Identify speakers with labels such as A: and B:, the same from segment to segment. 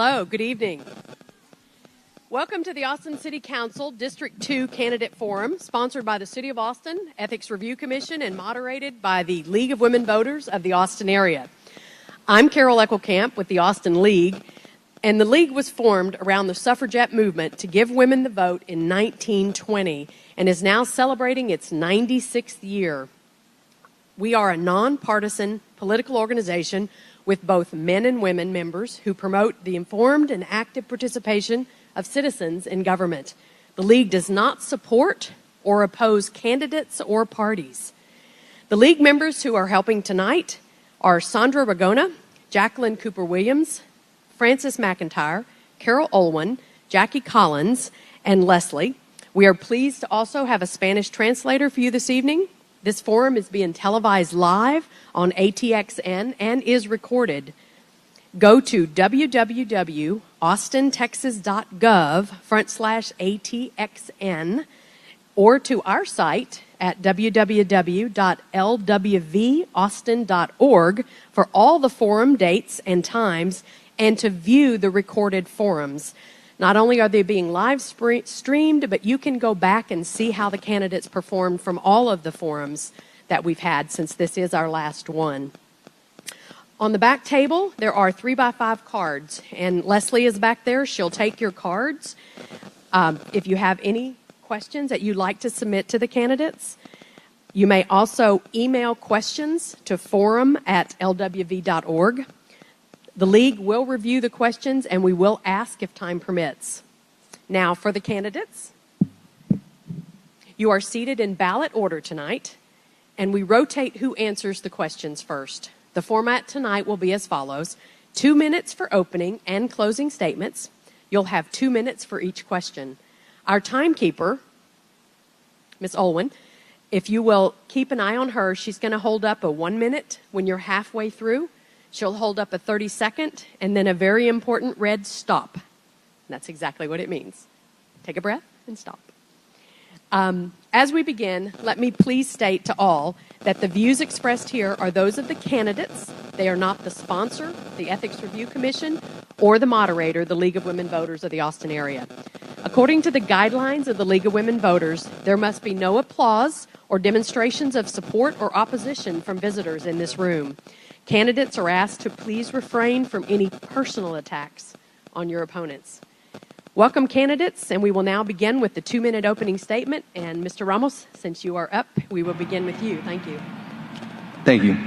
A: Hello, good evening. Welcome to the Austin City Council District 2 Candidate Forum, sponsored by the City of Austin, Ethics Review Commission, and moderated by the League of Women Voters of the Austin area. I'm Carol Eckelkamp with the Austin League, and the League was formed around the suffragette movement to give women the vote in 1920 and is now celebrating its 96th year. We are a nonpartisan political organization with both men and women members who promote the informed and active participation of citizens in government. The League does not support or oppose candidates or parties. The League members who are helping tonight are Sandra Ragona, Jacqueline Cooper-Williams, Frances McIntyre, Carol Olwin, Jackie Collins, and Leslie. We are pleased to also have a Spanish translator for you this evening. This forum is being televised live on ATXN and is recorded. Go to www.austintexas.gov/ATXN or to our site at www.lwvaustin.org for all the forum dates and times and to view the recorded forums. Not only are they being live streamed, but you can go back and see how the candidates performed from all of the forums that we've had since this is our last one. On the back table, there are 3x5 cards, and Leslie is back there. She'll take your cards. If you have any questions that you'd like to submit to the candidates, you may also email questions to forum@lwv.org. The League will review the questions, and we will ask if time permits. Now, for the candidates, you are seated in ballot order tonight, and we rotate who answers the questions first. The format tonight will be as follows: 2 minutes for opening and closing statements. You'll have 2 minutes for each question. Our timekeeper, Ms. Olwin, if you will keep an eye on her, she's going to hold up a 1 minute when you're halfway through. She'll hold up a 30-second and then a very important red stop. That's exactly what it means. Take a breath and stop. As we begin, let me please state to all that the views expressed here are those of the candidates. They are not the sponsor, the Ethics Review Commission, or the moderator, the League of Women Voters of the Austin area. According to the guidelines of the League of Women Voters, there must be no applause or demonstrations of support or opposition from visitors in this room. Candidates are asked to please refrain from any personal attacks on your opponents. Welcome, candidates, and we will now begin with the 2-minute opening statement. And Mr. Ramos, since you are up, we will begin with you. Thank you.
B: Thank you.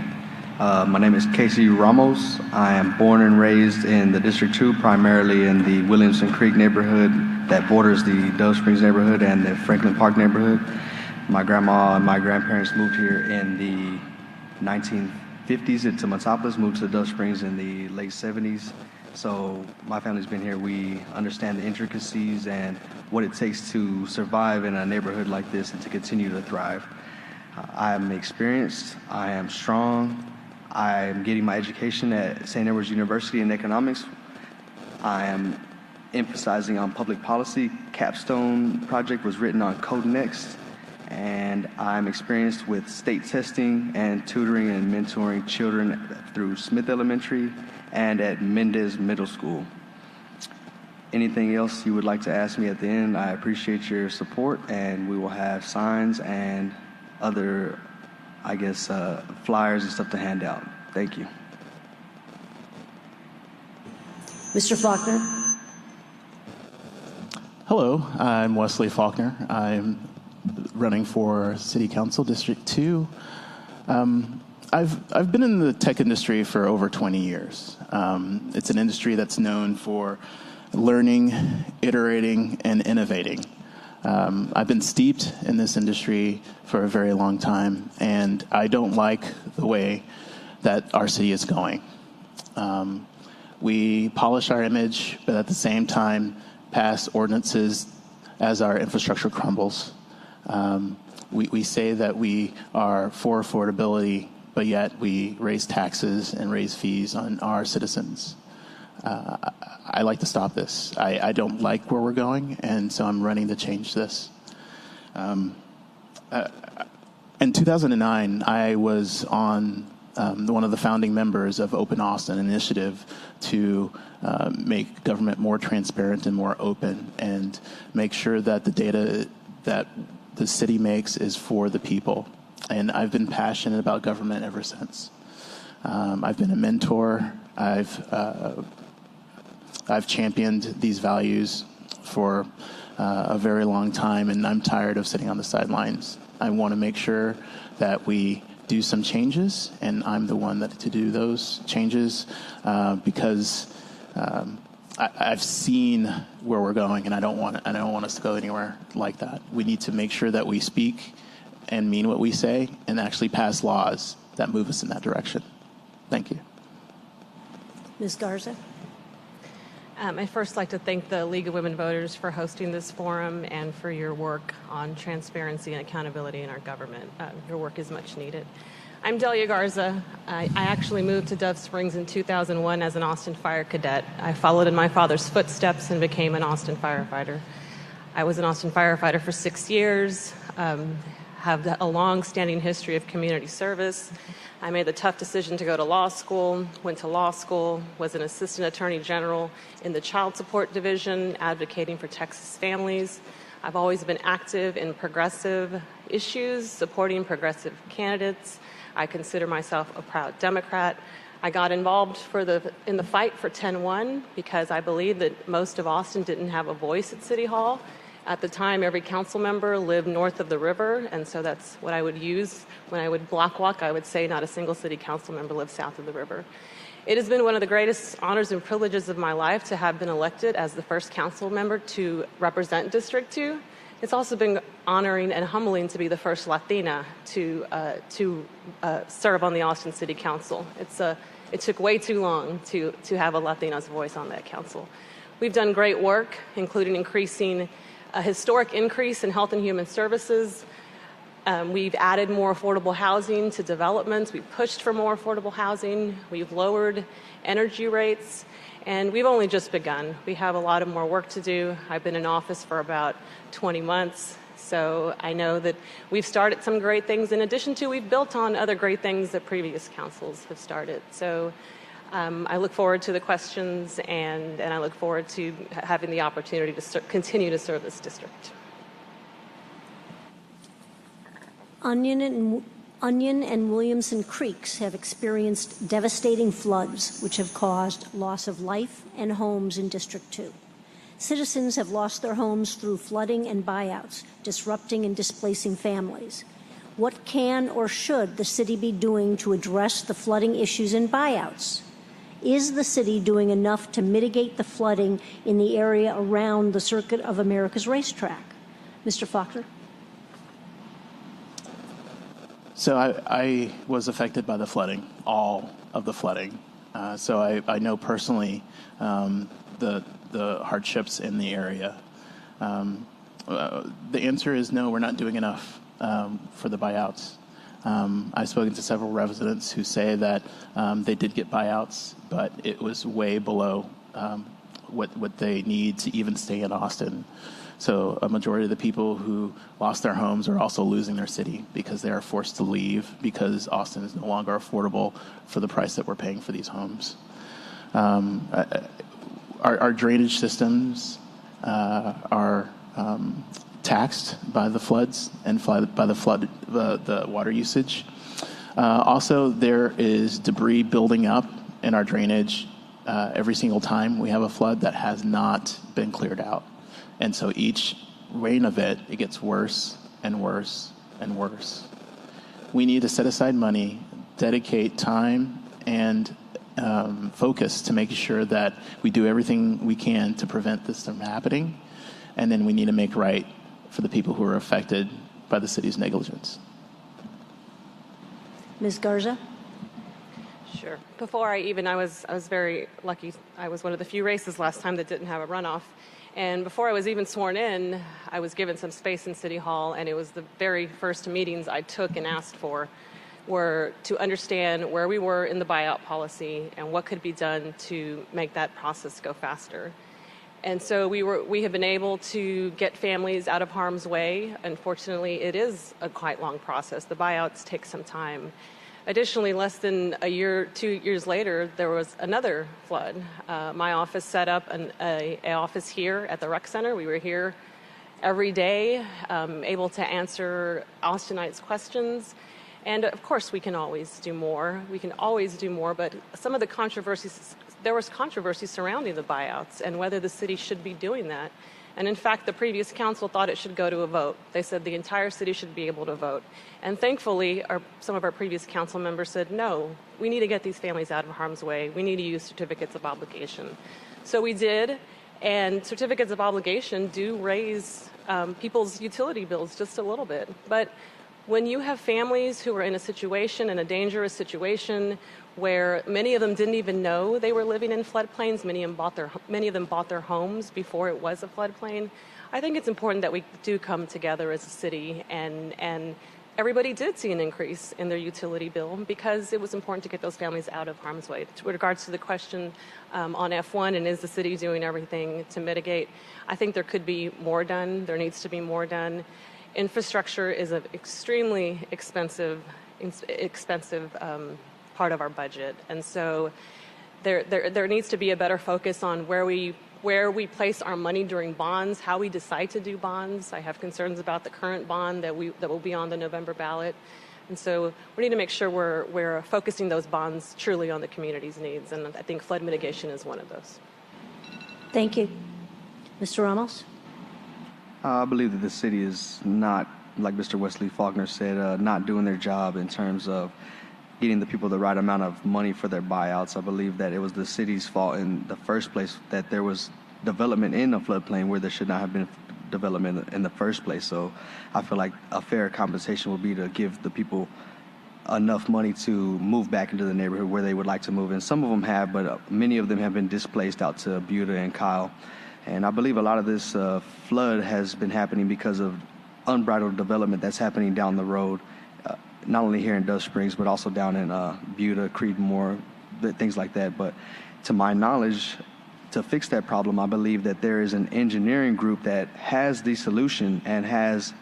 B: My name is Casey Ramos. I am born and raised in the District 2, primarily in the Williamson Creek neighborhood that borders the Dove Springs neighborhood and the Franklin Park neighborhood. My grandma and my grandparents moved here in the 1950s into Metropolis, moved to Dove Springs in the late 70s. So my family's been here. We understand the intricacies and what it takes to survive in a neighborhood like this and to continue to thrive. I am experienced. I am strong. I am getting my education at St. Edward's University in economics. I am emphasizing on public policy. Capstone project was written on Code Next. And I'm experienced with state testing and tutoring and mentoring children through Smith Elementary and at Mendez Middle School. Anything else you would like to ask me at the end, I appreciate your support, and we will have signs and other, flyers and stuff to hand out. Thank you.
C: Mr. Falkner.
D: Hello, I'm Wesley Falkner. I'm running for City Council District 2. I've been in the tech industry for over 20 years. It's an industry that's known for learning, iterating, and innovating. I've been steeped in this industry for a very long time, and I don't like the way that our city is going. We polish our image, but at the same time pass ordinances as our infrastructure crumbles. We say that we are for affordability, but yet we raise taxes and raise fees on our citizens. I like to stop this. I don't like where we're going, and so I'm running to change this. In 2009, I was on one of the founding members of Open Austin initiative to make government more transparent and more open, and make sure that the data that the city makes is for the people. And I've been passionate about government ever since. I've been a mentor. I've championed these values for a very long time, and I'm tired of sitting on the sidelines. I want to make sure that we do some changes, and I'm the one to do those changes because I've seen where we're going, and I don't want us to go anywhere like that. We need to make sure that we speak and mean what we say, and actually pass laws that move us in that direction. Thank you.
C: Ms. Garza.
E: I'd first like to thank the League of Women Voters for hosting this forum and for your work on transparency and accountability in our government. Your work is much needed. I'm Delia Garza. I actually moved to Dove Springs in 2001 as an Austin Fire Cadet. I followed in my father's footsteps and became an Austin firefighter. I was an Austin firefighter for 6 years, have a long-standing history of community service. I made the tough decision to go to law school, went to law school, was an assistant attorney general in the child support division, advocating for Texas families. I've always been active in progressive issues, supporting progressive candidates. I consider myself a proud Democrat. I got involved in the fight for 10-1 because I believe that most of Austin didn't have a voice at City Hall. At the time, every council member lived north of the river, and so that's what I would use. When I would block walk, I would say not a single city council member lived south of the river. It has been one of the greatest honors and privileges of my life to have been elected as the first council member to represent District 2. It's also been honoring and humbling to be the first Latina to serve on the Austin City Council. It took way too long to have a Latina's voice on that council. We've done great work, including a historic increase in health and human services. We've added more affordable housing to developments. We've pushed for more affordable housing. We've lowered energy rates, and we've only just begun. We have a lot of more work to do. I've been in office for about 20 months, so I know that we've started some great things. In addition to, we've built on other great things that previous councils have started. So I look forward to the questions, and I look forward to having the opportunity to continue to serve this district.
C: Onion and Williamson Creeks have experienced devastating floods, which have caused loss of life and homes in District 2. Citizens have lost their homes through flooding and buyouts, disrupting and displacing families. What can or should the city be doing to address the flooding issues and buyouts? Is the city doing enough to mitigate the flooding in the area around the circuit of America's Racetrack? Mr. Falkner?
D: So I was affected by the flooding, all of the flooding. So I know personally the hardships in the area. The answer is no, we're not doing enough for the buyouts. I've spoken to several residents who say that they did get buyouts, but it was way below what they need to even stay in Austin. So a majority of the people who lost their homes are also losing their city because they are forced to leave because Austin is no longer affordable for the price that we're paying for these homes. Our drainage systems are taxed by the floods and by the water usage. Also, there is debris building up in our drainage every single time we have a flood that has not been cleared out. And so each rain event, it gets worse and worse and worse. We need to set aside money, dedicate time and focus to making sure that we do everything we can to prevent this from happening. And then we need to make right for the people who are affected by the city's negligence.
C: Ms. Garza?
E: Sure. Before I was very lucky. I was one of the few races last time that didn't have a runoff. And before I was even sworn in, I was given some space in City Hall, and it was the very first meetings I took and asked for were to understand where we were in the buyout policy and what could be done to make that process go faster. And so we have been able to get families out of harm's way. Unfortunately, it is a quite long process. The buyouts take some time. Additionally, less than 2 years later, there was another flood. My office set up an office here at the rec center. We were here every day, able to answer Austinites' questions. And of course, we can always do more. We can always do more, but some of the controversies, there was controversy surrounding the buyouts and whether the city should be doing that. And in fact, the previous council thought it should go to a vote. They said the entire city should be able to vote. And thankfully, some of our previous council members said, no, we need to get these families out of harm's way. We need to use certificates of obligation. So we did, and certificates of obligation do raise people's utility bills just a little bit. But when you have families who are in a dangerous situation, where many of them didn't even know they were living in floodplains, many of them bought their homes before it was a floodplain, I think it's important that we do come together as a city, and everybody did see an increase in their utility bill because it was important to get those families out of harm's way. With regards to the question on F1 and is the city doing everything to mitigate, I think there could be more done. There needs to be more done. Infrastructure is an extremely expensive part of our budget, and so there needs to be a better focus on where we place our money during bonds, how we decide to do bonds. I have concerns about the current bond that will be on the November ballot, and so we need to make sure we're focusing those bonds truly on the community's needs, and I think flood mitigation is one of those.
C: Thank you. Mr. Ramos?
B: I believe that the city is not, like Mr. Wesley Falkner said, not doing their job in terms of getting the people the right amount of money for their buyouts. I believe that it was the city's fault in the first place that there was development in a floodplain where there should not have been development in the first place. So I feel like a fair compensation would be to give the people enough money to move back into the neighborhood where they would like to move. And some of them have, but many of them have been displaced out to Buda and Kyle. And I believe a lot of this flood has been happening because of unbridled development that's happening down the road, not only here in Dove Springs, but also down in Buda, Creedmoor, things like that. But to my knowledge, to fix that problem, I believe that there is an engineering group that has the solution and has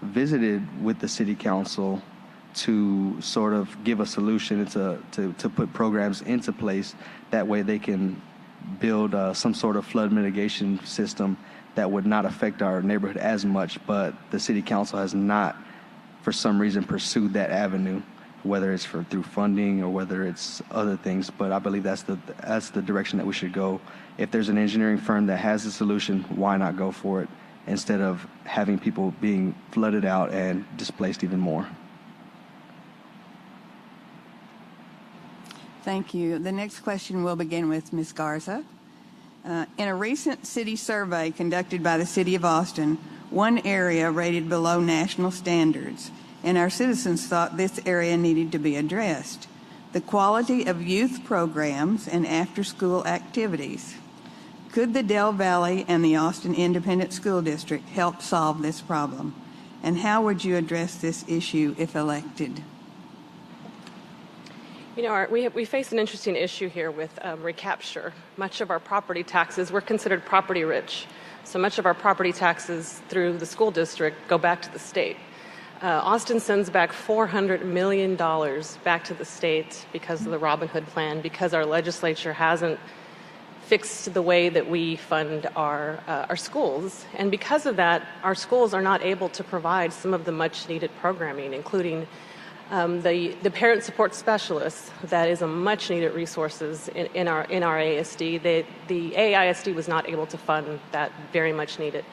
B: visited with the city council to sort of give a solution to put programs into place. That way they can build some sort of flood mitigation system that would not affect our neighborhood as much, but the city council has not, for some reason, pursued that avenue, whether it's through funding or whether it's other things. But I believe that's the direction that we should go. If there's an engineering firm that has the solution, why not go for it instead of having people being flooded out and displaced even more?
F: Thank you. The next question will begin with Ms. Garza. In a recent city survey conducted by the City of Austin, one area rated below national standards, and our citizens thought this area needed to be addressed: the quality of youth programs and after-school activities. Could the Del Valley and the Austin Independent School District help solve this problem? And how would you address this issue if elected?
E: You know, we face an interesting issue here with recapture. Much of our property taxes, we're considered property rich. So much of our property taxes through the school district go back to the state. Austin sends back $400 million back to the state because of the Robin Hood plan, because our legislature hasn't fixed the way that we fund our schools. And because of that, our schools are not able to provide some of the much needed programming, including the parent support specialists. That is a much needed resources in our ASD. The AISD was not able to fund that very much needed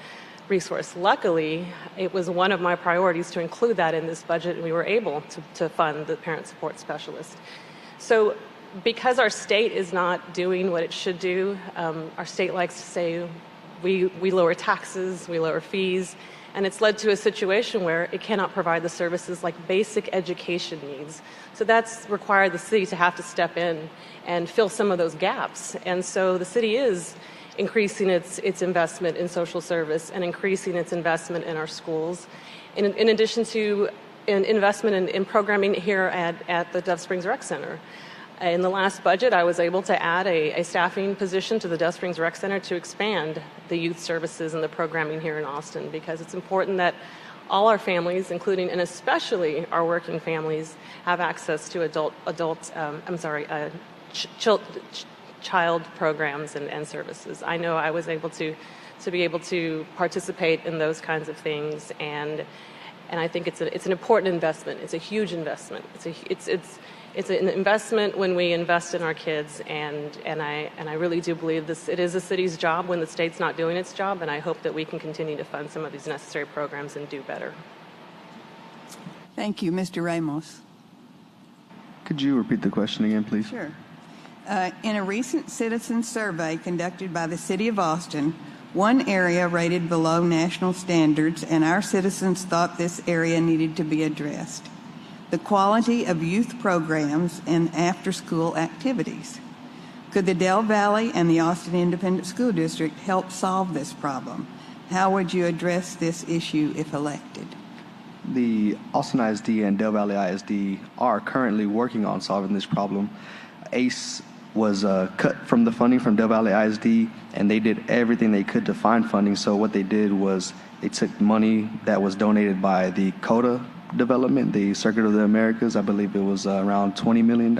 E: resource. Luckily, it was one of my priorities to include that in this budget, and we were able to fund the parent support specialist. So because our state is not doing what it should do, our state likes to say we lower taxes, we lower fees, and it's led to a situation where it cannot provide the services like basic education needs. So that's required the city to have to step in and fill some of those gaps. And so the city is increasing its investment in social service and increasing its investment in our schools, in addition to an investment in programming here at the Dove Springs Rec Center. In the last budget, I was able to add a staffing position to the Dove Springs Rec Center to expand the youth services and the programming here in Austin, because it's important that all our families, including and especially our working families, have access to child programs and services. I know I was able to be able to participate in those kinds of things, and I think it's an important investment. It's a huge investment. It's an investment when we invest in our kids, and I really do believe it is the city's job when the state's not doing its job, and I hope that we can continue to fund some of these necessary programs and do better.
F: Thank you, Mr. Ramos.
B: Could you repeat the question again, please?
F: Sure. In a recent citizen survey conducted by the City of Austin, one area rated below national standards, and our citizens thought this area needed to be addressed: the quality of youth programs and after-school activities. Could the Del Valley and the Austin Independent School District help solve this problem? How would you address this issue if elected?
B: The Austin ISD and Del Valley ISD are currently working on solving this problem. ACE was cut from the funding from Del Valley ISD, and they did everything they could to find funding. So what they did was they took money that was donated by the CODA development, the Circuit of the Americas. I believe it was around $20 million.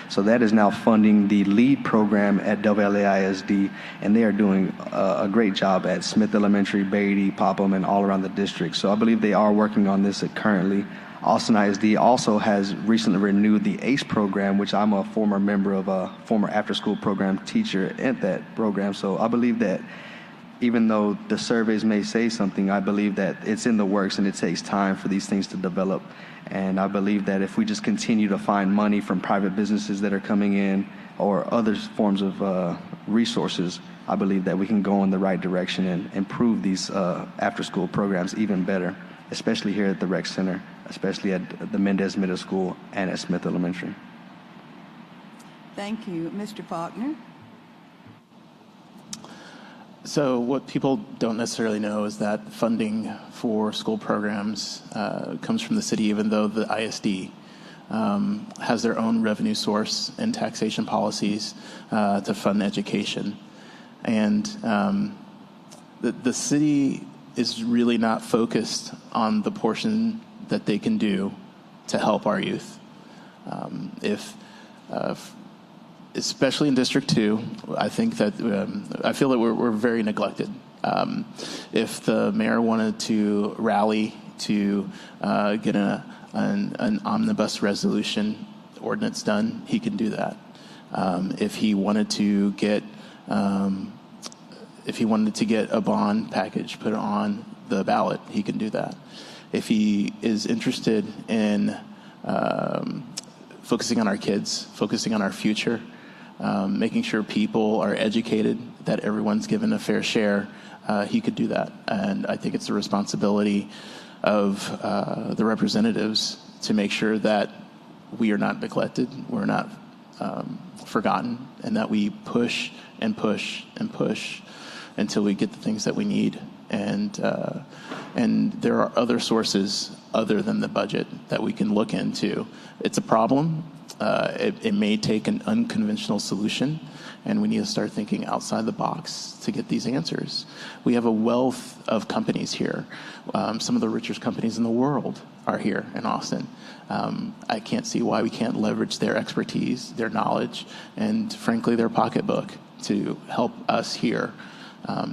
B: So that is now funding the LEAD program at Del Valley ISD, and they are doing a great job at Smith Elementary, Beatty, Popham, and all around the district. So I believe they are working on this currently. Austin ISD also has recently renewed the ACE program, which I'm a former member of, a former after-school program teacher at that program. So I believe that even though the surveys may say something, I believe that it's in the works and it takes time for these things to develop. And I believe that if we just continue to find money from private businesses that are coming in or other forms of resources, I believe that we can go in the right direction and improve these after-school programs even better, especially here at the Rec Center, especially at the Mendez Middle School and at Smith Elementary.
F: Thank you. Mr. Falkner?
D: So what people don't necessarily know is that funding for school programs comes from the city, even though the ISD has their own revenue source and taxation policies to fund education. And the city is really not focused on the portion that they can do to help our youth. Especially in District 2, I think that I feel that we're very neglected. If the mayor wanted to rally to get an omnibus resolution ordinance done, he can do that. If he wanted to get a bond package put on the ballot, he can do that. If he is interested in focusing on our kids, focusing on our future, making sure people are educated, that everyone's given a fair share, he could do that. And I think it's the responsibility of the representatives to make sure that we are not neglected, we're not forgotten, and that we push and push and push until we get the things that we need. And there are other sources other than the budget that we can look into. It's a problem. It may take an unconventional solution, and we need to start thinking outside the box to get these answers. We have a wealth of companies here. Some of the richest companies in the world are here in Austin. I can't see why we can't leverage their expertise, their knowledge, and frankly, their pocketbook to help us here.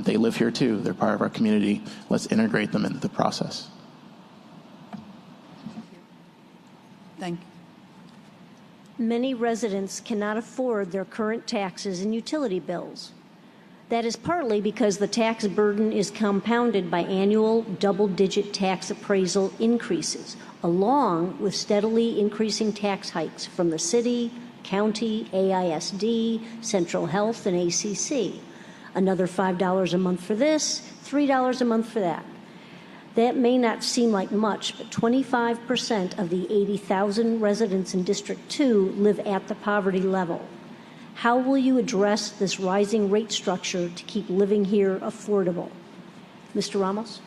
D: They live here too. They're part of our community. Let's integrate them into the process.
F: Thank you.
C: Many residents cannot afford their current taxes and utility bills. That is partly because the tax burden is compounded by annual double-digit tax appraisal increases, along with steadily increasing tax hikes from the city, county, AISD, Central Health, and ACC. Another $5 a month for this, $3 a month for that. That may not seem like much, but 25% of the 80,000 residents in District 2 live at the poverty level. How will you address this rising rate structure to keep living here affordable? Mr. Ramos?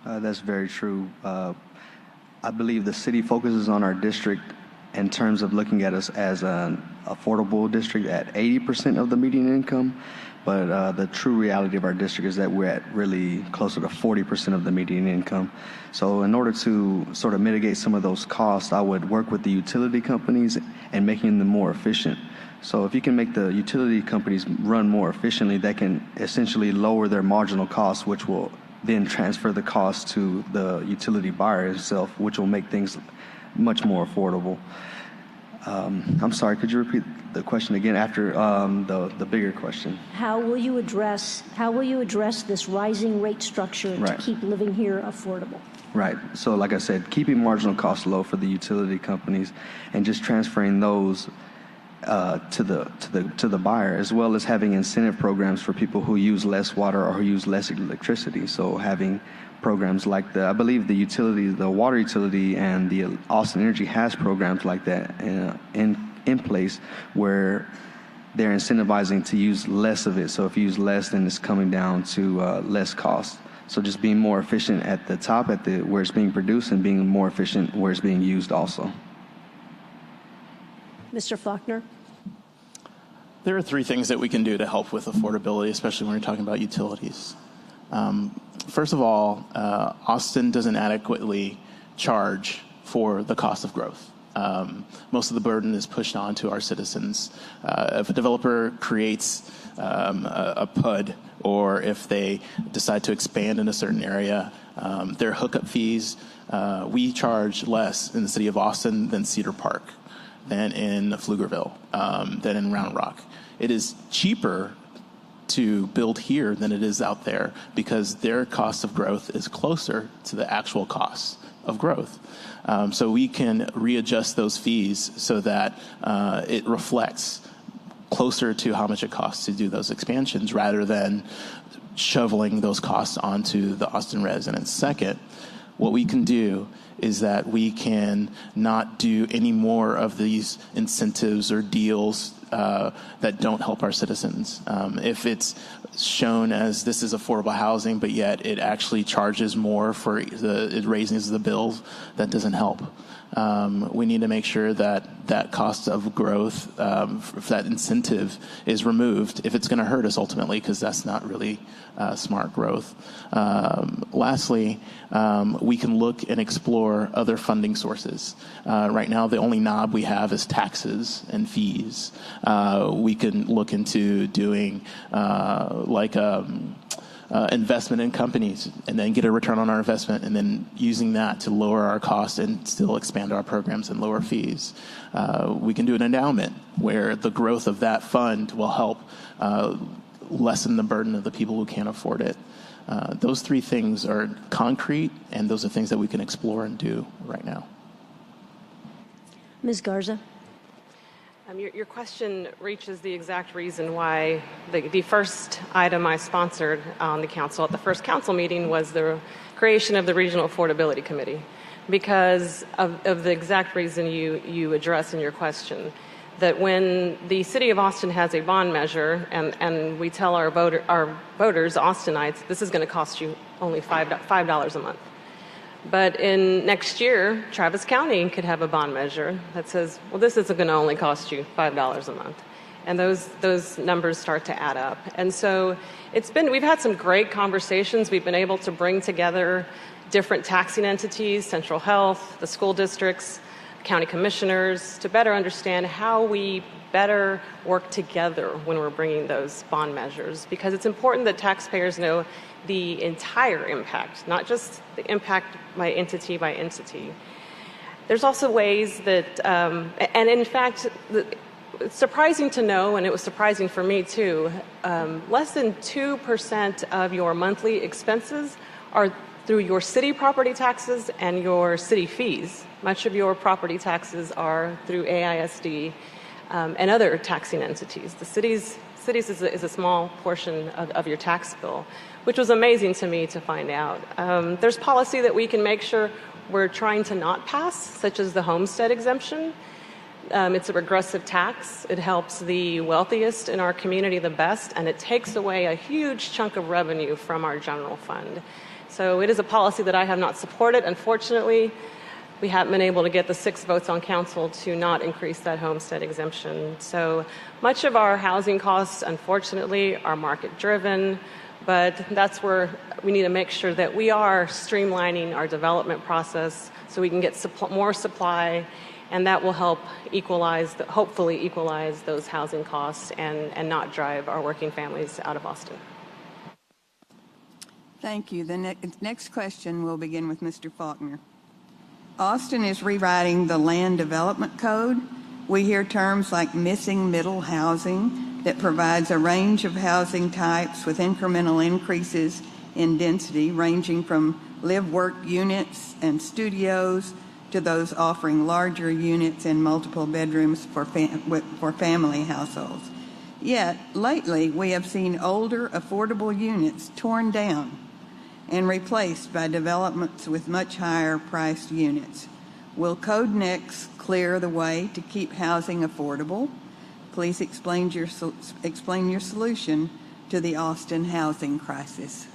B: That's very true. I believe the city focuses on our district in terms of looking at us as an affordable district at 80% of the median income. But the true reality of our district is that we're at really closer to 40% of the median income. So in order to sort of mitigate some of those costs, I would work with the utility companies and making them more efficient. So if you can make the utility companies run more efficiently, that can essentially lower their marginal costs, which will then transfer the cost to the utility buyer itself, which will make things much more affordable. I'm sorry, could you repeat the question again after the bigger question?
C: How will you address this rising rate structure to keep living here affordable?
B: Right. So like I said, keeping marginal costs low for the utility companies and just transferring those to the buyer, as well as having incentive programs for people who use less water or who use less electricity. So having programs like I believe the water utility and the Austin Energy has programs like that in place where they're incentivizing to use less of it. So if you use less, then it's coming down to less cost. So just being more efficient at the top, where it's being produced, and being more efficient where it's being used also.
C: Mr. Falkner?
D: There are three things that we can do to help with affordability, especially when you're talking about utilities. First of all, Austin doesn't adequately charge for the cost of growth. Most of the burden is pushed on to our citizens. If a developer creates a PUD, or if they decide to expand in a certain area, their hookup fees, we charge less in the city of Austin than Cedar Park, than in Pflugerville, than in Round Rock. It is cheaper to build here than it is out there because their cost of growth is closer to the actual cost of growth. So we can readjust those fees so that it reflects closer to how much it costs to do those expansions rather than shoveling those costs onto the Austin residents. Second, what we can do is that we can not do any more of these incentives or deals that don't help our citizens. If it's shown as this is affordable housing, but yet it actually charges more it raises the bills, that doesn't help. We need to make sure that that cost of growth, that incentive is removed if it's going to hurt us ultimately, because that's not really smart growth. Lastly, we can look and explore other funding sources. Right now, the only knob we have is taxes and fees. We can look into doing investment in companies and then get a return on our investment and then using that to lower our costs and still expand our programs and lower fees. We can do an endowment where the growth of that fund will help lessen the burden of the people who can't afford it. Those three things are concrete, and those are things that we can explore and do right now.
C: Ms. Garza?
E: Your question reaches the exact reason why the first item I sponsored on the council at the first council meeting was the creation of the Regional Affordability Committee, because of the exact reason you address in your question, that when the city of Austin has a bond measure and we tell our voters, Austinites, this is going to cost you only $5 a month. But in next year, Travis County could have a bond measure that says, well, this isn't going to only cost you $5 a month. And those numbers start to add up. And so we've had some great conversations. We've been able to bring together different taxing entities, Central Health, the school districts, county commissioners, to better understand how we better work together when we're bringing those bond measures. Because it's important that taxpayers know the entire impact, not just the impact by entity by entity. There's also ways that, and in fact, it's surprising to know, and it was surprising for me too, less than 2% of your monthly expenses are through your city property taxes and your city fees. Much of your property taxes are through AISD and other taxing entities. The cities is a small portion of your tax bill, which was amazing to me to find out. There's policy that we can make sure we're trying to not pass, such as the homestead exemption. It's a regressive tax. It helps the wealthiest in our community the best, and it takes away a huge chunk of revenue from our general fund. So it is a policy that I have not supported, unfortunately. we haven't been able to get the 6 votes on council to not increase that homestead exemption. So much of our housing costs, unfortunately, are market-driven, but that's where we need to make sure that we are streamlining our development process so we can get more supply, and that will help hopefully equalize those housing costs and not drive our working families out of Austin.
F: Thank you. The next question will begin with Mr. Falkner. Austin is rewriting the land development code. We hear terms like missing middle housing that provides a range of housing types with incremental increases in density ranging from live-work units and studios to those offering larger units and multiple bedrooms for family households. Yet, lately, we have seen older, affordable units torn down and replaced by developments with much higher priced units. Will Code Next clear the way to keep housing affordable? Please explain your solution to the Austin housing crisis.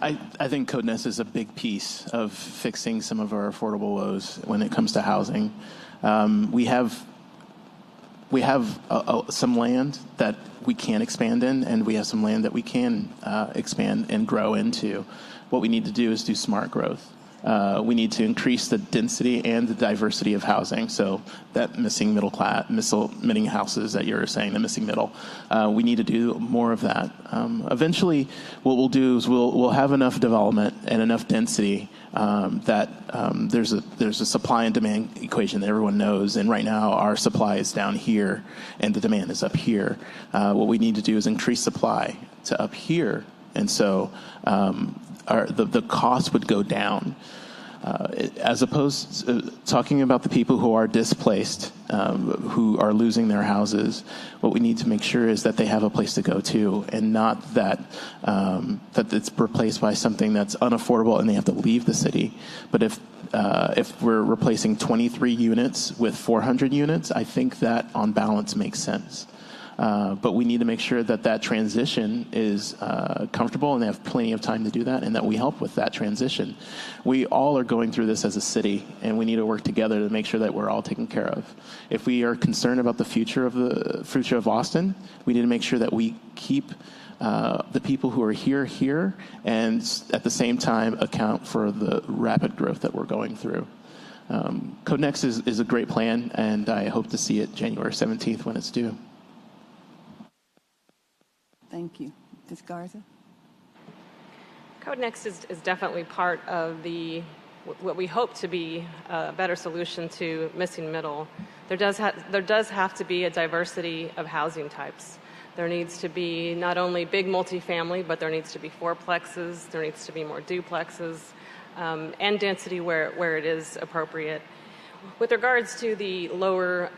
D: I think Code Next is a big piece of fixing some of our affordable woes when it comes to housing. We have some land that we can expand in, and we have some land that we can expand and grow into. What we need to do is do smart growth. We need to increase the density and the diversity of housing. So that missing houses that you're saying, the missing middle, we need to do more of that. Eventually, what we'll do is we'll have enough development and enough density that there's a supply and demand equation that everyone knows. And right now, our supply is down here, and the demand is up here. What we need to do is increase supply to up here, and so the cost would go down. As opposed to talking about the people who are displaced, who are losing their houses, what we need to make sure is that they have a place to go to, and not that it's replaced by something that's unaffordable and they have to leave the city. But if we're replacing 23 units with 400 units, I think that on balance makes sense. But we need to make sure that transition is comfortable and they have plenty of time to do that, and that we help with that transition. We all are going through this as a city, and we need to work together to make sure that we're all taken care of. If we are concerned about the future of Austin, we need to make sure that we keep the people who are here, and at the same time account for the rapid growth that we're going through. Code Next is a great plan, and I hope to see it January 17th when it's due.
F: Thank you. Ms. Garza?
E: Code Next is definitely part of what we hope to be a better solution to missing middle. There does have to be a diversity of housing types. There needs to be not only big multifamily, but there needs to be fourplexes, there needs to be more duplexes, and density where it is appropriate. With regards to the lower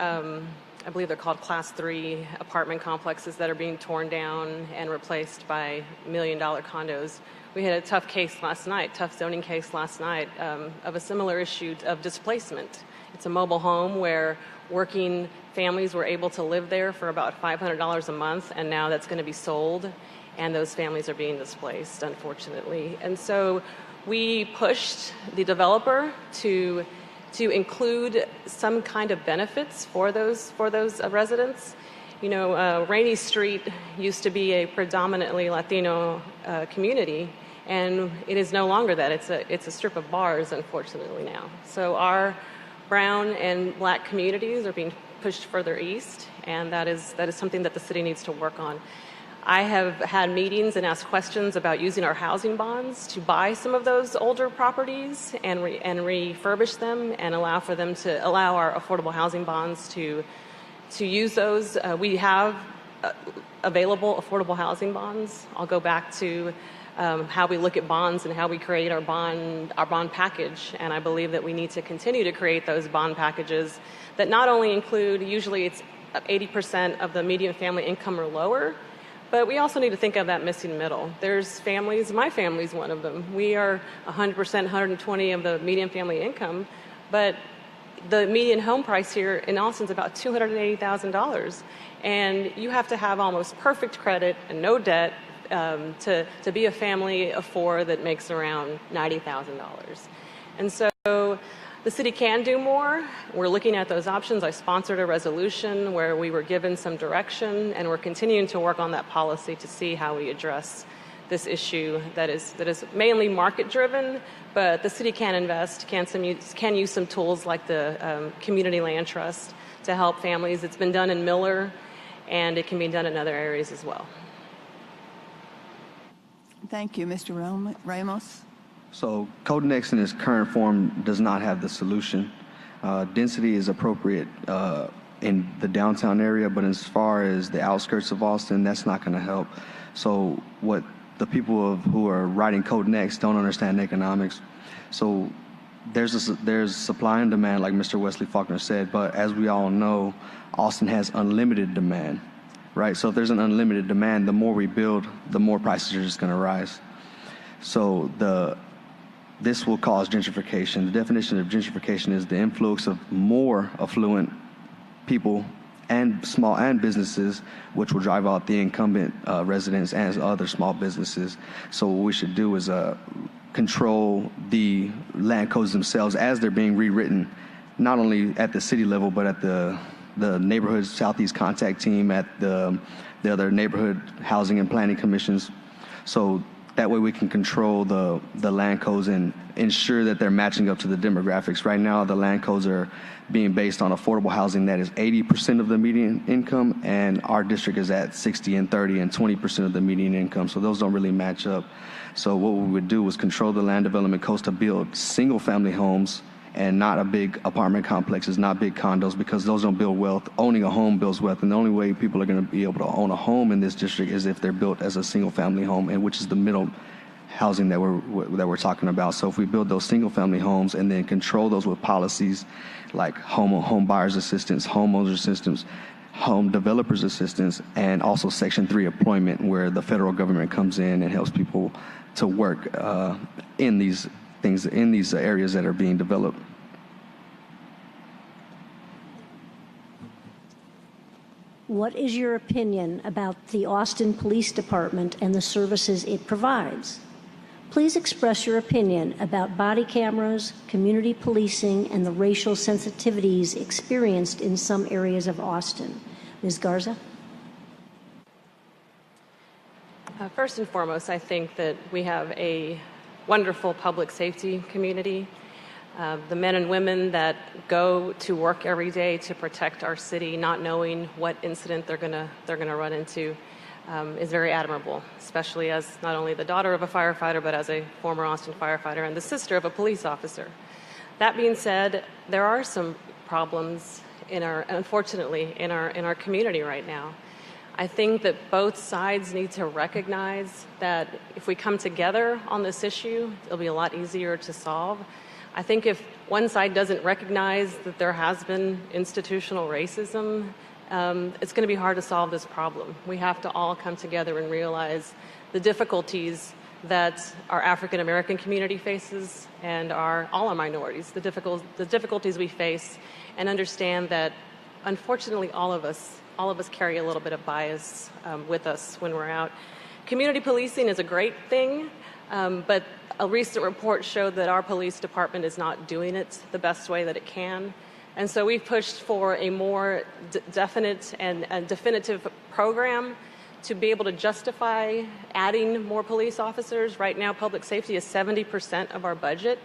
E: I believe they're called Class 3 apartment complexes that are being torn down and replaced by $1 million condos. We had a tough zoning case last night of a similar issue of displacement. It's a mobile home where working families were able to live there for about $500 a month, and now that's going to be sold, and those families are being displaced, unfortunately. And so we pushed the developer to include some kind of benefits for those residents. You know, Rainey Street used to be a predominantly Latino community, and it is no longer that. It's a strip of bars, unfortunately, now. So our brown and black communities are being pushed further east, and that is something that the city needs to work on. I have had meetings and asked questions about using our housing bonds to buy some of those older properties and refurbish them and allow our affordable housing bonds to use those. We have available affordable housing bonds. I'll go back to how we look at bonds and how we create our bond package, and I believe that we need to continue to create those bond packages that not only include, usually it's 80% of the median family income or lower, but we also need to think of that missing middle. There's families, my family's one of them. We are 100%, 120 of the median family income, but the median home price here in Austin is about $280,000. And you have to have almost perfect credit and no debt to be a family of four that makes around $90,000. And so The city can do more. We're looking at those options. I sponsored a resolution where we were given some direction, and we're continuing to work on that policy to see how we address this issue that is mainly market-driven, but the city can invest, can use some tools like the Community Land Trust to help families. It's been done in Miller, and it can be done in other areas as well.
F: Thank you, Mr. Ramos.
B: So Code Next in its current form does not have the solution. Density is appropriate in the downtown area, but as far as the outskirts of Austin, that's not going to help. So what the people who are writing Code Next don't understand economics. So there's supply and demand, like Mr. Wesley Falkner said, but as we all know, Austin has unlimited demand, right? So if there's an unlimited demand, the more we build, the more prices are just going to rise. So this will cause gentrification. The definition of gentrification is the influx of more affluent people and small and businesses, which will drive out the incumbent residents and other small businesses. So what we should do is control the land codes themselves as they're being rewritten, not only at the city level, but at the neighborhood Southeast contact team, at the other neighborhood housing and planning commissions. So that way we can control the land codes and ensure that they're matching up to the demographics. Right now, the land codes are being based on affordable housing that is 80% of the median income, and our district is at 60 and 30 and 20% of the median income. So those don't really match up. So what we would do is control the land development codes to build single-family homes and not a big apartment complexes, not big condos, because those don't build wealth. Owning a home builds wealth, and the only way people are going to be able to own a home in this district is if they're built as a single-family home, and which is the middle housing that we're talking about. So if we build those single-family homes and then control those with policies like home buyers assistance, homeowners assistance, home developers assistance, and also Section 3 employment, where the federal government comes in and helps people to work in these things, in these areas that are being developed.
C: What is your opinion about the Austin Police Department and the services it provides? Please express your opinion about body cameras, community policing, and the racial sensitivities experienced in some areas of Austin. Ms. Garza?
E: First and foremost, I think that we have a wonderful public safety community. The men and women that go to work every day to protect our city, not knowing what incident they're gonna run into, is very admirable, especially as not only the daughter of a firefighter, but as a former Austin firefighter and the sister of a police officer. That being said, there are some problems unfortunately in our community right now. I think that both sides need to recognize that if we come together on this issue, it'll be a lot easier to solve. I think if one side doesn't recognize that there has been institutional racism, it's going to be hard to solve this problem. We have to all come together and realize the difficulties that our African American community faces and all our minorities, the difficulties we face, and understand that unfortunately all of us carry a little bit of bias with us when we're out. Community policing is a great thing, but a recent report showed that our police department is not doing it the best way that it can. And so we've pushed for a more definite and definitive program to be able to justify adding more police officers. Right now, public safety is 70% of our budget.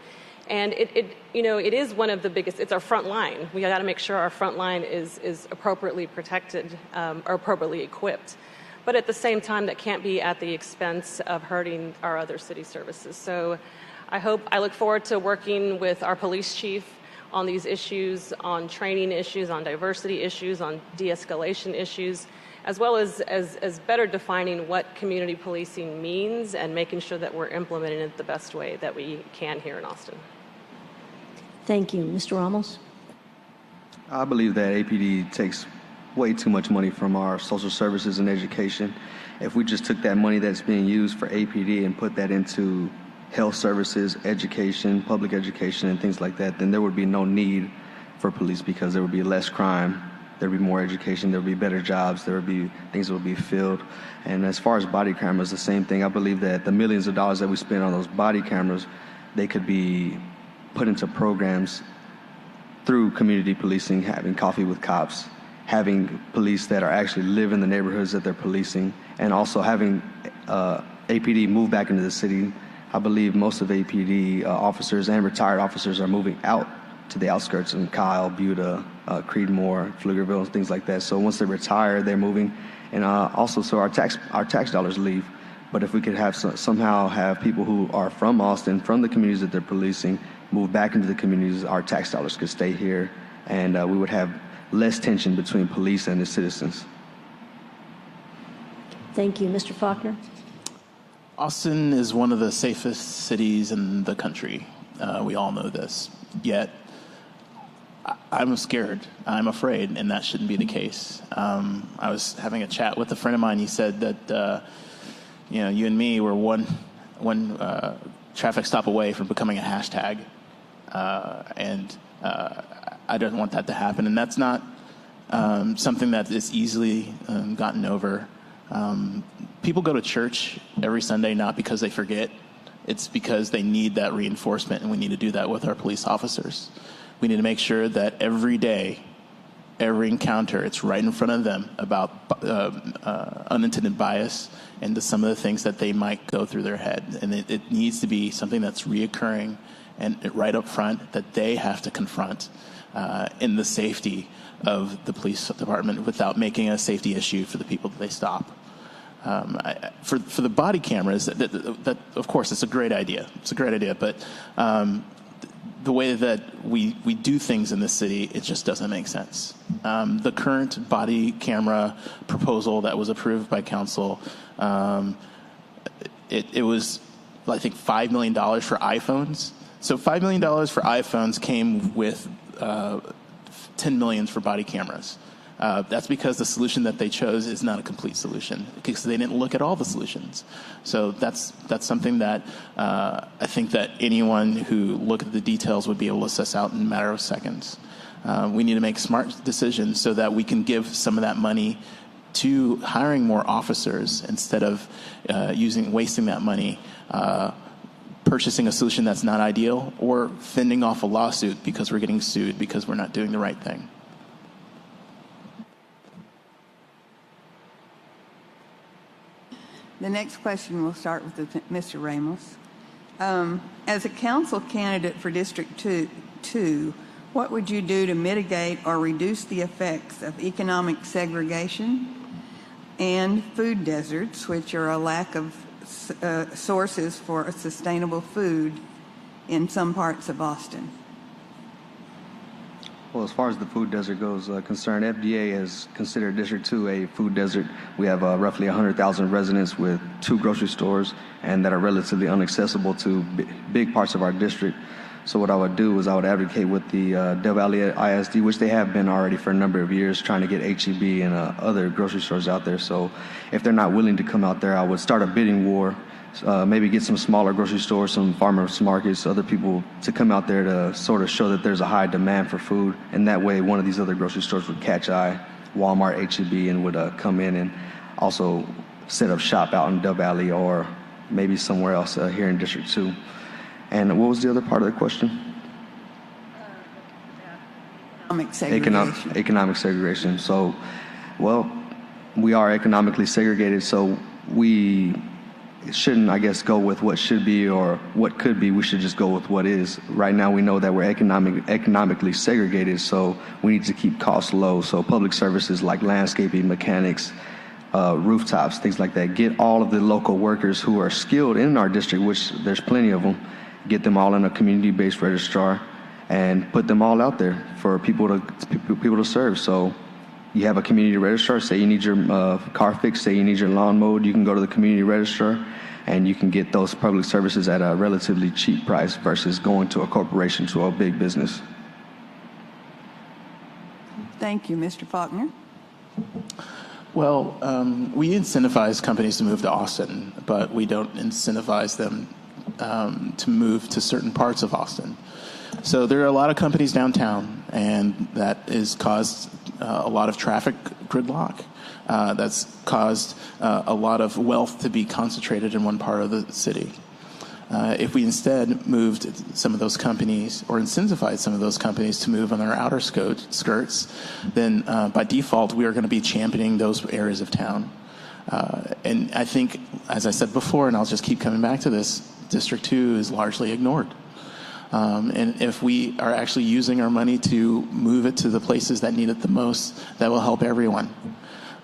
E: And it is one of the biggest, it's our front line. We got to make sure our front line is appropriately protected or appropriately equipped. But at the same time, that can't be at the expense of hurting our other city services. So I look forward to working with our police chief on these issues, on training issues, on diversity issues, on de-escalation issues, as well as better defining what community policing means and making sure that we're implementing it the best way that we can here in Austin.
C: Thank you. Mr. Ramos?
B: I believe that APD takes way too much money from our social services and education. If we just took that money that's being used for APD and put that into health services, education, public education, and things like that, then there would be no need for police because there would be less crime, there would be more education, there would be better jobs, there would be things that would be filled. And as far as body cameras, the same thing. I believe that the millions of dollars that we spend on those body cameras, they could be put into programs through community policing, having coffee with cops, having police that are actually live in the neighborhoods that they're policing, and also having APD move back into the city. I believe most of APD officers and retired officers are moving out to the outskirts in Kyle, Buda, Creedmoor, Pflugerville, and things like that. So once they retire, they're moving, and also so our tax dollars leave. But if we could have somehow have people who are from Austin, from the communities that they're policing, move back into the communities, our tax dollars could stay here, and we would have less tension between police and the citizens.
C: Thank you. Mr. Falkner?
D: Austin is one of the safest cities in the country. We all know this. Yet, I'm scared. I'm afraid, and that shouldn't be the case. I was having a chat with a friend of mine. He said that, you and me were one traffic stop away from becoming a hashtag, and I don't want that to happen. And that's not something that is easily gotten over. People go to church every Sunday not because they forget. It's because they need that reinforcement, and we need to do that with our police officers. We need to make sure that every day, every encounter, it's right in front of them about unintended bias and to some of the things that they might go through their head. And it needs to be something that's reoccurring and right up front that they have to confront in the safety of the police department without making a safety issue for the people that they stop. For the body cameras, that of course it's a great idea. It's a great idea, but the way that we do things in this city, it just doesn't make sense. The current body camera proposal that was approved by council, it was, I think, $5 million for iPhones. So $5 million for iPhones came with $10 million for body cameras. That's because the solution that they chose is not a complete solution, because they didn't look at all the solutions. So that's something that I think that anyone who looked at the details would be able to assess out in a matter of seconds. We need to make smart decisions so that we can give some of that money to hiring more officers instead of wasting that money purchasing a solution that's not ideal or fending off a lawsuit because we're getting sued because we're not doing the right thing.
F: The next question will start with Mr. Ramos. As a council candidate for District 2, what would you do to mitigate or reduce the effects of economic segregation and food deserts, which are a lack of sources for sustainable food in some parts of Austin?
B: Well, as far as the food desert goes, FDA has considered District 2 a food desert. We have roughly 100,000 residents with 2 grocery stores and that are relatively inaccessible to big parts of our district. So what I would do is I would advocate with the Del Valle ISD, which they have been already for a number of years, trying to get HEB and other grocery stores out there. So if they're not willing to come out there, I would start a bidding war. Maybe get some smaller grocery stores, some farmers markets, other people to come out there to sort of show that there's a high demand for food. And that way, one of these other grocery stores would catch eye, Walmart, HEB, and would come in and also set up shop out in Del Valle or maybe somewhere else here in District 2. And what was the other part of the question?
F: Economic segregation.
B: Economic segregation. So, well, we are economically segregated, so we shouldn't, I guess, go with what should be or what could be. We should just go with what is. Right now we know that we're economically segregated, so we need to keep costs low. So public services like landscaping, mechanics, rooftops, things like that. Get all of the local workers who are skilled in our district, which there's plenty of them, get them all in a community-based registrar and put them all out there for people to serve. So you have a community registrar, say you need your car fixed, say you need your lawn mowed, you can go to the community registrar and you can get those public services at a relatively cheap price versus going to a corporation, to a big business.
F: Thank you, Mr. Falkner.
D: Well, we incentivize companies to move to Austin, but we don't incentivize them to move to certain parts of Austin. So there are a lot of companies downtown, and that has caused a lot of traffic gridlock. That's caused a lot of wealth to be concentrated in one part of the city. If we instead moved some of those companies or incentivized some of those companies to move on their outer skirts, then by default, we are going to be championing those areas of town. And I think, as I said before, and I'll just keep coming back to this, District 2 is largely ignored. And if we are actually using our money to move it to the places that need it the most, that will help everyone.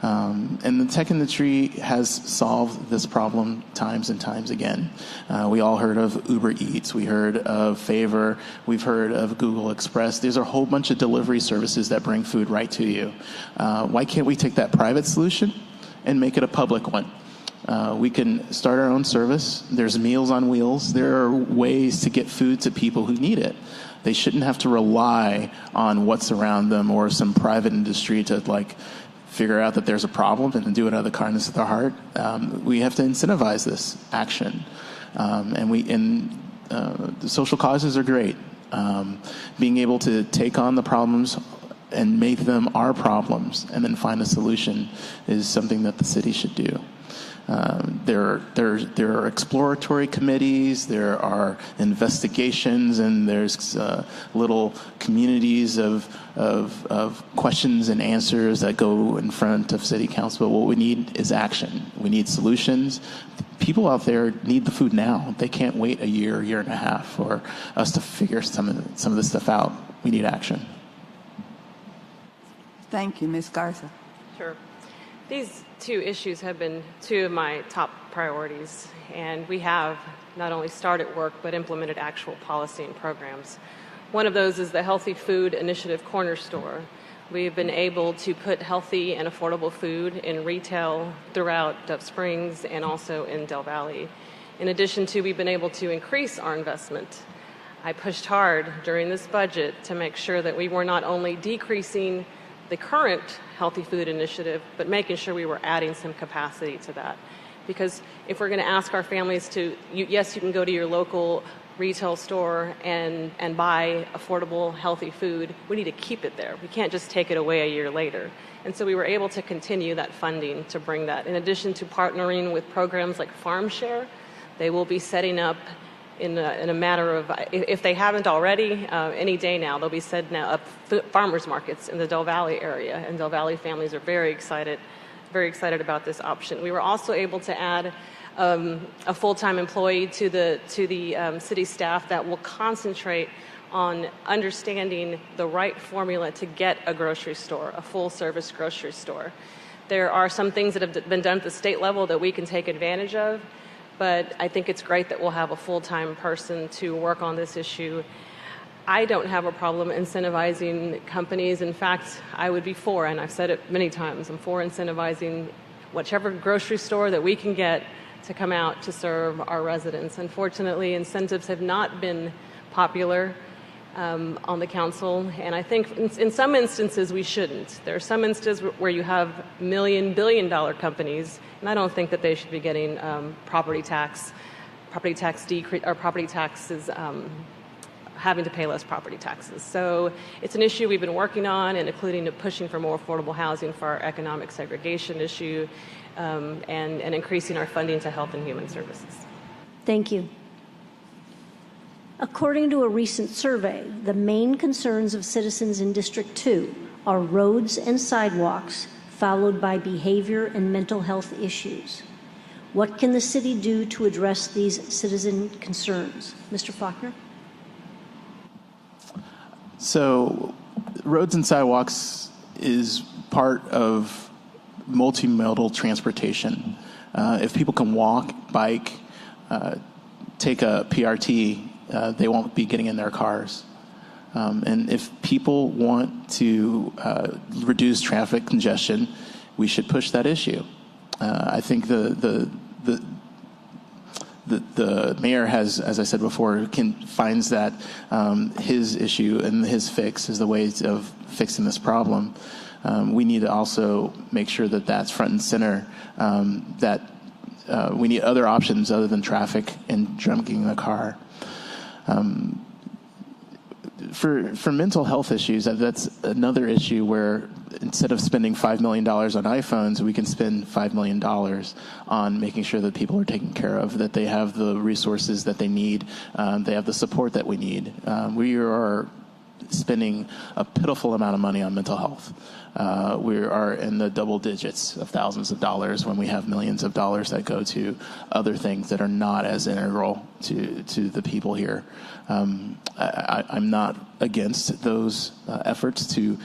D: And the tech industry has solved this problem times and times again. We all heard of Uber Eats. We heard of Favor. We've heard of Google Express. There's a whole bunch of delivery services that bring food right to you. Why can't we take that private solution and make it a public one? We can start our own service. There's Meals on Wheels. There are ways to get food to people who need it. They shouldn't have to rely on what's around them or some private industry to figure out that there's a problem and then do it out of the kindness of their heart. We have to incentivize this action. The social causes are great. Being able to take on the problems and make them our problems and then find a solution is something that the city should do. There are exploratory committees, there are investigations, and there's little communities of questions and answers that go in front of city council. But what we need is action. We need solutions. People out there need the food now. They can't wait a year and a half for us to figure some of this stuff out. We need action.
F: Thank you, Ms. Garza.
E: Sure. These two issues have been two of my top priorities, and we have not only started work but implemented actual policy and programs. One of those is the Healthy Food Initiative Corner Store. We've been able to put healthy and affordable food in retail throughout Dove Springs and also in Del Valle. In addition to, we've been able to increase our investment. I pushed hard during this budget to make sure that we were not only decreasing the current Healthy Food Initiative, but making sure we were adding some capacity to that. Because if we're going to ask our families to, yes, you can go to your local retail store and buy affordable, healthy food, we need to keep it there. We can't just take it away a year later. And so we were able to continue that funding to bring that. In addition to partnering with programs like Farm Share, they will be setting up in a matter of, if they haven't already, any day now, they'll be setting up farmers markets in the Del Valle area, and Del Valle families are very excited about this option. We were also able to add a full-time employee to the city staff that will concentrate on understanding the right formula to get a grocery store, a full-service grocery store. There are some things that have been done at the state level that we can take advantage of, but I think it's great that we'll have a full-time person to work on this issue. I don't have a problem incentivizing companies. In fact, I would be for, and I've said it many times, I'm for incentivizing whichever grocery store that we can get to come out to serve our residents. Unfortunately, incentives have not been popular on the council, and I think in some instances we shouldn't. There are some instances where you have billion-dollar companies, and I don't think that they should be getting property taxes, having to pay less property taxes. So it's an issue we've been working on, and including pushing for more affordable housing for our economic segregation issue, and increasing our funding to health and human services.
C: Thank you. According to a recent survey, the main concerns of citizens in District 2 are roads and sidewalks, followed by behavior and mental health issues. What can the city do to address these citizen concerns? Mr. Falkner?
D: So, roads and sidewalks is part of multimodal transportation. If people can walk, bike, take a PRT, they won't be getting in their cars. And if people want to reduce traffic congestion, we should push that issue. I think the mayor has, as I said before, finds that his issue and his fix is the way of fixing this problem. We need to also make sure that that's front and center, that we need other options other than traffic and drinking in the car. For mental health issues, that's another issue where instead of spending $5 million on iPhones, we can spend $5 million on making sure that people are taken care of, that they have the resources that they need, they have the support that we need. We are spending a pitiful amount of money on mental health. We are in the double digits of thousands of dollars when we have millions of dollars that go to other things that are not as integral to the people here. I'm not against those efforts to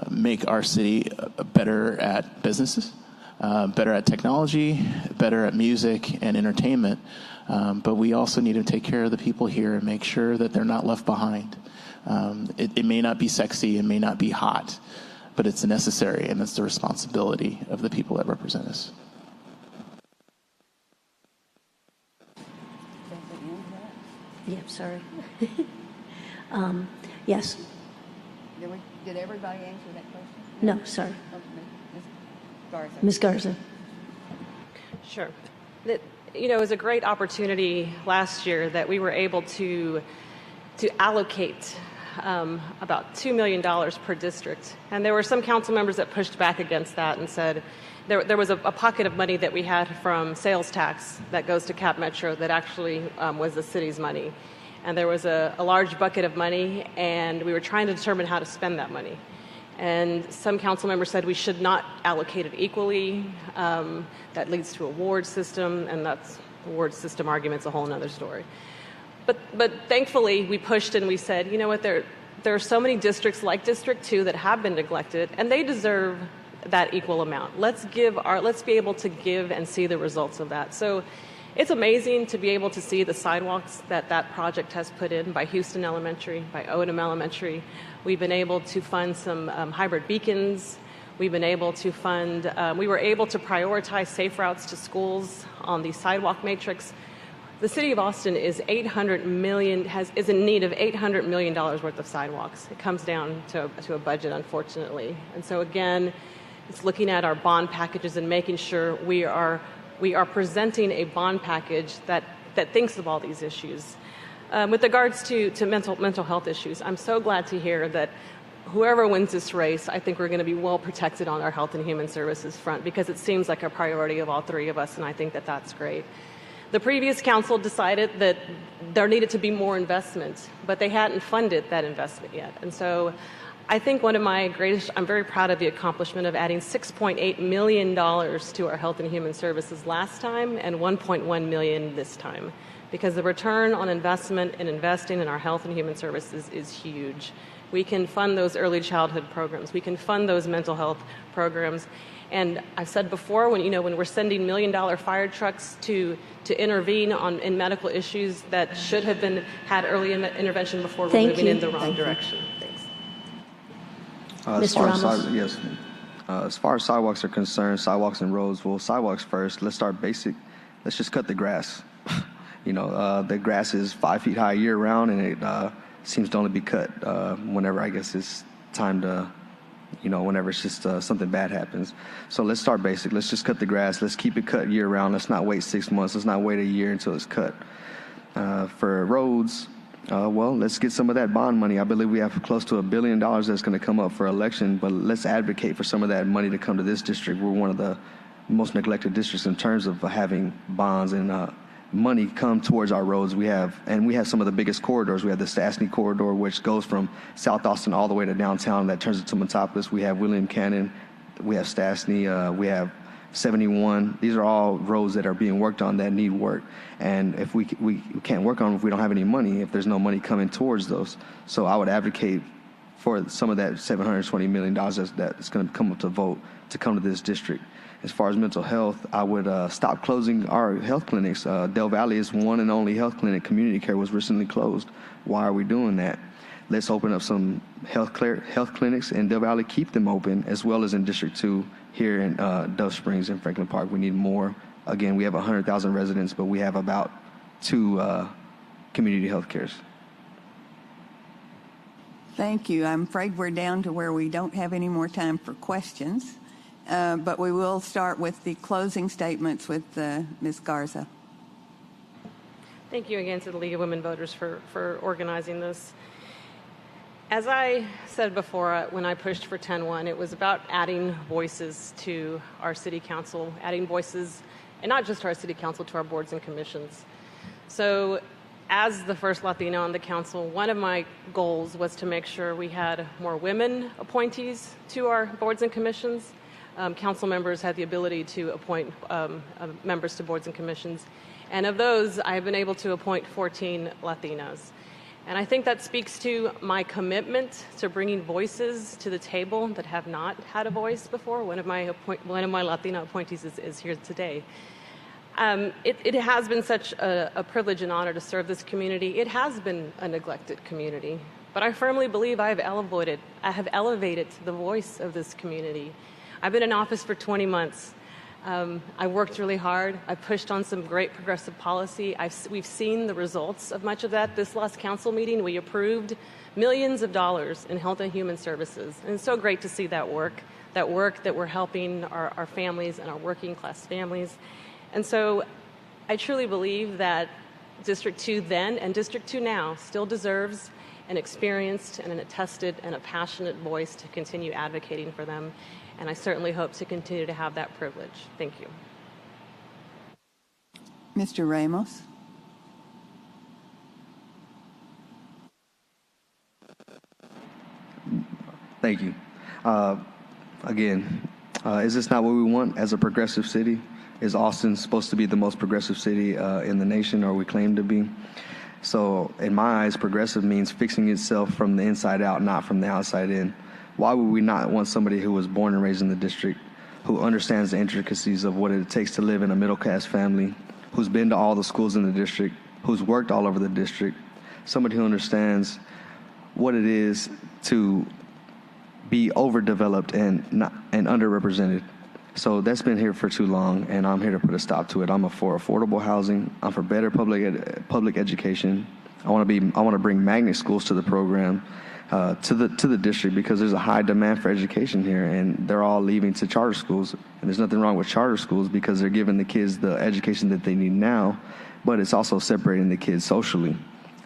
D: make our city better at businesses, better at technology, better at music and entertainment. But we also need to take care of the people here and make sure that they're not left behind. It may not be sexy, it may not be hot, but it's necessary, and it's the responsibility of the people that represent us.
C: Yeah, sorry. Yes.
F: Did everybody answer that question?
C: No, sorry.
F: Ms. Garza.
C: Ms. Garza.
E: Sure. It was a great opportunity last year that we were able to allocate about $2 million per district. And there were some council members that pushed back against that and said there was a pocket of money that we had from sales tax that goes to Cap Metro that actually was the city's money. And there was a large bucket of money, and we were trying to determine how to spend that money. And some council members said we should not allocate it equally. That leads to a ward system, and that's the ward system argument's a whole other story. But thankfully, we pushed and we said, you know what, there are so many districts like District 2 that have been neglected, and they deserve that equal amount. Let's be able to give and see the results of that. So it's amazing to be able to see the sidewalks that project has put in by Houston Elementary, by Odom Elementary. We've been able to fund some hybrid beacons. We've been able to fund, we were able to prioritize safe routes to schools on the sidewalk matrix. The city of Austin is in need of $800 million worth of sidewalks. It comes down to a budget, unfortunately. And so again, it's looking at our bond packages and making sure we are presenting a bond package that thinks of all these issues. With regards to mental health issues, I'm so glad to hear that whoever wins this race, I think we're going to be well protected on our health and human services front, because it seems like a priority of all three of us, and I think that that's great. The previous council decided that there needed to be more investment, but they hadn't funded that investment yet. And so I think one of my greatest, I'm very proud of the accomplishment of adding $6.8 million to our health and human services last time and $1.1 million this time, because the return on investment in investing in our health and human services is huge. We can fund those early childhood programs. We can fund those mental health programs. And I've said before, when we're sending $1 million fire trucks to intervene in medical issues that should have had early intervention before we're moving in the wrong direction. Thanks.
C: Mr. Ramos.
B: Yes. As far as sidewalks are concerned, sidewalks and roads, well, sidewalks first. Let's start basic. Let's just cut the grass. The grass is 5 feet high year round, and it seems to only be cut whenever I guess it's time to, whenever it's just something bad happens. So let's start basic. Let's just cut the grass. Let's keep it cut year round. Let's not wait 6 months. Let's not wait a year until it's cut. For roads, let's get some of that bond money. I believe we have close to $1 billion that's going to come up for election, but let's advocate for some of that money to come to this district. We're one of the most neglected districts in terms of having bonds and money come towards our roads. We have some of the biggest corridors. We have the Stastny corridor, which goes from South Austin all the way to downtown. That turns into Metropolis. We have William Cannon. We have Stastny. We have 71. These are all roads that are being worked on that need work. And if we can't work on them if we don't have any money, if there's no money coming towards those. So I would advocate for some of that $720 million that's going to come up to vote to come to this district. As far as mental health, I would stop closing our health clinics. Del Valle is one and only health clinic. Community care was recently closed. Why are we doing that? Let's open up some health clinics in Del Valle, keep them open, as well as in District 2 here in Dove Springs and Franklin Park. We need more. Again, we have 100,000 residents, but we have about 2 community health cares.
F: Thank you. I'm afraid we're down to where we don't have any more time for questions. But we will start with the closing statements with Ms. Garza.
E: Thank you again to the League of Women Voters for organizing this. As I said before, when I pushed for 10-1, it was about adding voices to our city council, adding voices, and not just to our city council, to our boards and commissions. So as the first Latina on the council, one of my goals was to make sure we had more women appointees to our boards and commissions. Council members had the ability to appoint members to boards and commissions. And of those, I've been able to appoint 14 Latinos. And I think that speaks to my commitment to bringing voices to the table that have not had a voice before. One of my Latino appointees is here today. It has been such a privilege and honor to serve this community. It has been a neglected community, but I firmly believe I have elevated the voice of this community. I've been in office for 20 months. I worked really hard. I pushed on some great progressive policy. We've seen the results of much of that. This last council meeting, we approved millions of dollars in health and human services. And it's so great to see that work that we're helping our families and our working class families. And so I truly believe that District 2 then and District 2 now still deserves an experienced and an attested and a passionate voice to continue advocating for them. And I certainly hope to continue to have that privilege. Thank you.
F: Mr. Ramos.
B: Thank you. Again, is this not what we want as a progressive city? Is Austin supposed to be the most progressive city in the nation, or we claim to be? So in my eyes, progressive means fixing itself from the inside out, not from the outside in. Why would we not want somebody who was born and raised in the district, who understands the intricacies of what it takes to live in a middle-class family, who's been to all the schools in the district, who's worked all over the district, somebody who understands what it is to be overdeveloped and underrepresented? So that's been here for too long, and I'm here to put a stop to it. I'm for affordable housing. I'm for better public education. I want to bring magnet schools to the program, to the district, because there's a high demand for education here, and they're all leaving to charter schools. And there's nothing wrong with charter schools because they're giving the kids the education that they need now, but it's also separating the kids socially.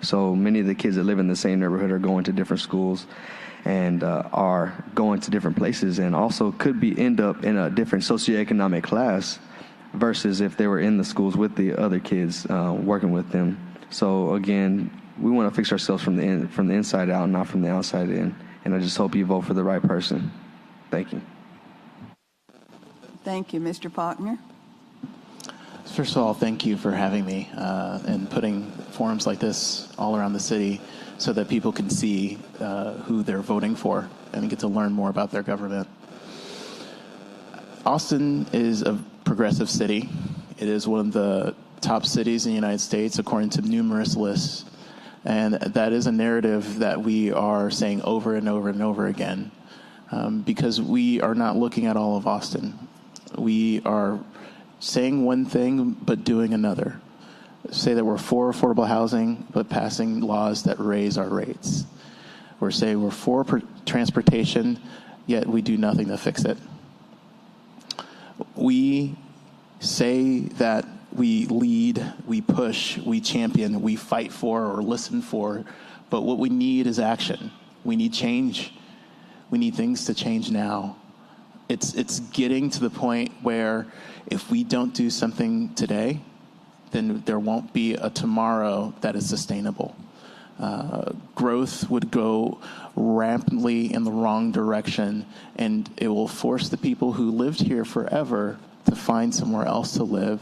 B: So many of the kids that live in the same neighborhood are going to different schools and are going to different places, and also could end up in a different socioeconomic class versus if they were in the schools with the other kids working with them. So again, we want to fix ourselves from the inside out, not from the outside in. And I just hope you vote for the right person. Thank you.
F: Thank you, Mr. Falkner.
D: First of all, thank you for having me and putting forums like this all around the city so that people can see who they're voting for and get to learn more about their government. Austin is a progressive city. It is one of the top cities in the United States according to numerous lists. And that is a narrative that we are saying over and over and over again because we are not looking at all of Austin. We are saying one thing but doing another. Say that we're for affordable housing but passing laws that raise our rates. We're saying we're for transportation, yet we do nothing to fix it. We say that we lead, we push, we champion, we fight for or listen for, but what we need is action. We need change. We need things to change now. It's getting to the point where if we don't do something today, then there won't be a tomorrow that is sustainable. Growth would go rampantly in the wrong direction, and it will force the people who lived here forever to find somewhere else to live,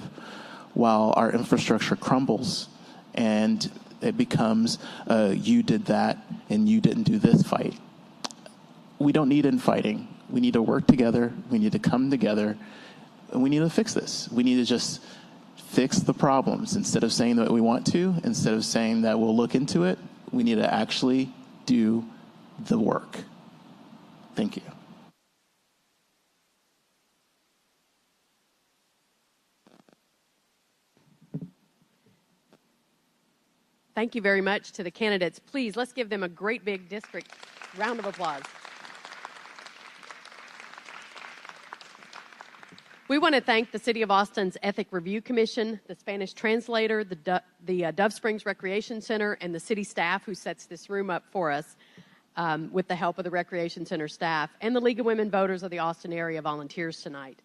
D: while our infrastructure crumbles and it becomes you did that and you didn't do this fight. We don't need infighting. We need to work together. We need to come together, and we need to fix this. We need to just fix the problems. Instead of saying that we want to, instead of saying that we'll look into it, we need to actually do the work. Thank you.
A: Thank you very much to the candidates. Please, let's give them a great big district round of applause. We want to thank the City of Austin's Ethic Review Commission, the Spanish translator, the Dove Springs Recreation Center, and the city staff who sets this room up for us. with the help of the Recreation Center staff and the League of Women Voters of the Austin area volunteers tonight.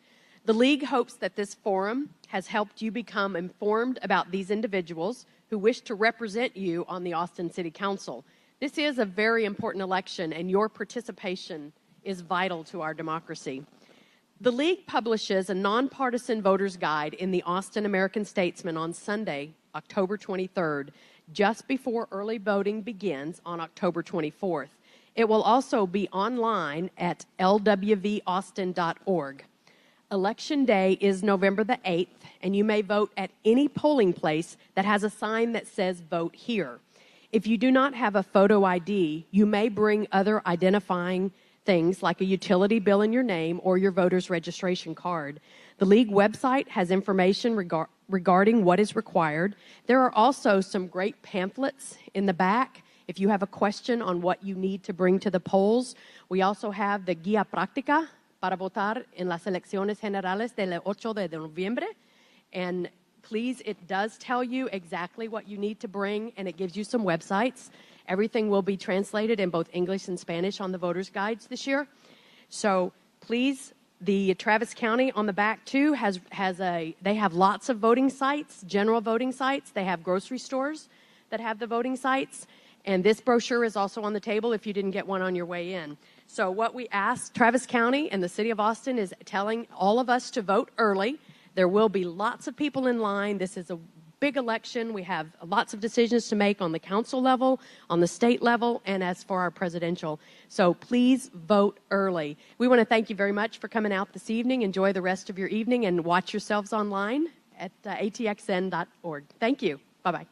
A: The League hopes that this forum has helped you become informed about these individuals who wish to represent you on the Austin City Council. This is a very important election, and your participation is vital to our democracy. The League publishes a nonpartisan voter's guide in the Austin American Statesman on Sunday, October 23rd, just before early voting begins on October 24th. It will also be online at lwvaustin.org. Election Day is November the 8th, and you may vote at any polling place that has a sign that says "Vote Here." If you do not have a photo ID, you may bring other identifying things like a utility bill in your name or your voter's registration card. The League website has information regarding what is required. There are also some great pamphlets in the back if you have a question on what you need to bring to the polls. We also have the Guía Práctica para votar en las elecciones generales del 8 de noviembre. And please, it does tell you exactly what you need to bring, and it gives you some websites. Everything will be translated in both English and Spanish on the voters' guides this year. So please, the Travis County on the back too they have lots of voting sites, general voting sites. They have grocery stores that have the voting sites. And this brochure is also on the table if you didn't get one on your way in. So what we ask Travis County and the City of Austin is telling all of us to vote early. There will be lots of people in line. This is a big election. We have lots of decisions to make on the council level, on the state level, and as for our presidential. So please vote early. We want to thank you very much for coming out this evening. Enjoy the rest of your evening and watch yourselves online at atxn.org. Thank you. Bye-bye.